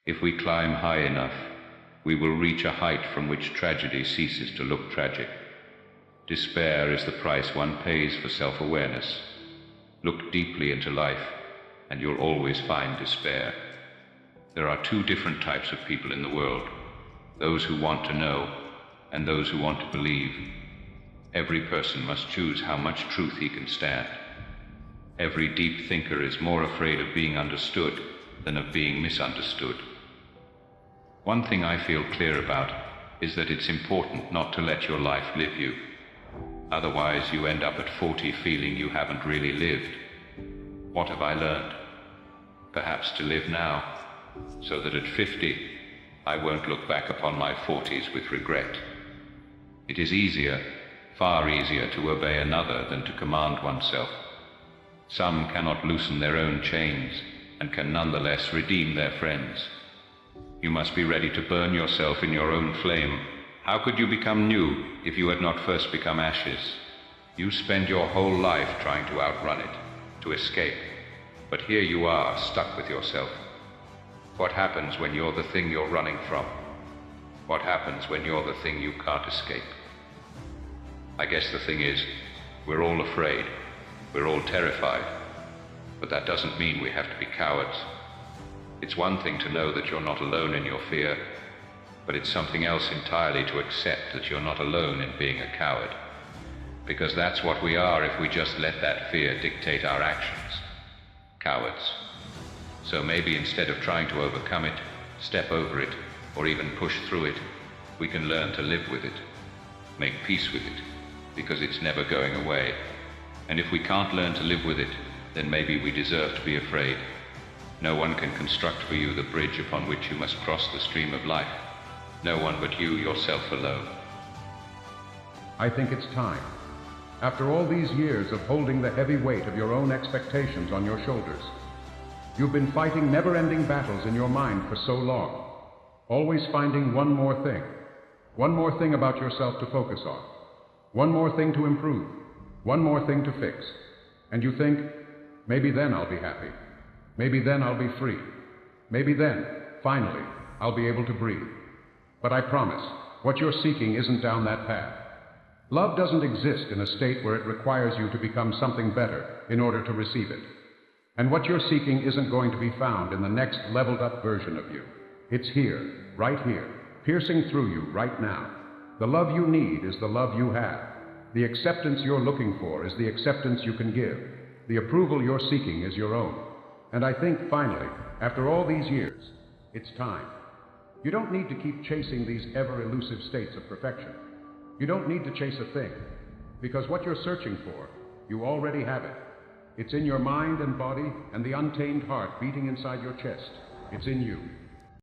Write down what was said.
If we climb high enough, we will reach a height from which tragedy ceases to look tragic. Despair is the price one pays for self-awareness. Look deeply into life, and you'll always find despair. There are two different types of people in the world: those who want to know, and those who want to believe. Every person must choose how much truth he can stand. Every deep thinker is more afraid of being understood than of being misunderstood. One thing I feel clear about is that it's important not to let your life live you. Otherwise, you end up at 40 feeling you haven't really lived. What have I learned? Perhaps to live now, so that at 50, I won't look back upon my 40s with regret. It is easier, far easier to obey another than to command oneself. Some cannot loosen their own chains and can nonetheless redeem their friends. You must be ready to burn yourself in your own flame. How could you become new if you had not first become ashes? You spend your whole life trying to outrun it, to escape. But here you are, stuck with yourself. What happens when you're the thing you're running from? What happens when you're the thing you can't escape? I guess the thing is, we're all afraid. We're all terrified. But that doesn't mean we have to be cowards. It's one thing to know that you're not alone in your fear, but it's something else entirely to accept that you're not alone in being a coward. Because that's what we are if we just let that fear dictate our actions. Cowards. So maybe instead of trying to overcome it, step over it, or even push through it, we can learn to live with it, make peace with it, because it's never going away. And if we can't learn to live with it, then maybe we deserve to be afraid. No one can construct for you the bridge upon which you must cross the stream of life. No one but you, yourself alone. I think it's time. After all these years of holding the heavy weight of your own expectations on your shoulders, you've been fighting never-ending battles in your mind for so long, always finding one more thing about yourself to focus on, one more thing to improve, one more thing to fix. And you think, maybe then I'll be happy. Maybe then I'll be free. Maybe then, finally, I'll be able to breathe. But I promise, what you're seeking isn't down that path. Love doesn't exist in a state where it requires you to become something better in order to receive it. And what you're seeking isn't going to be found in the next leveled-up version of you. It's here, right here, piercing through you right now. The love you need is the love you have. The acceptance you're looking for is the acceptance you can give. The approval you're seeking is your own. And I think, finally, after all these years, it's time. You don't need to keep chasing these ever-elusive states of perfection. You don't need to chase a thing, because what you're searching for, you already have it. It's in your mind and body and the untamed heart beating inside your chest. It's in you.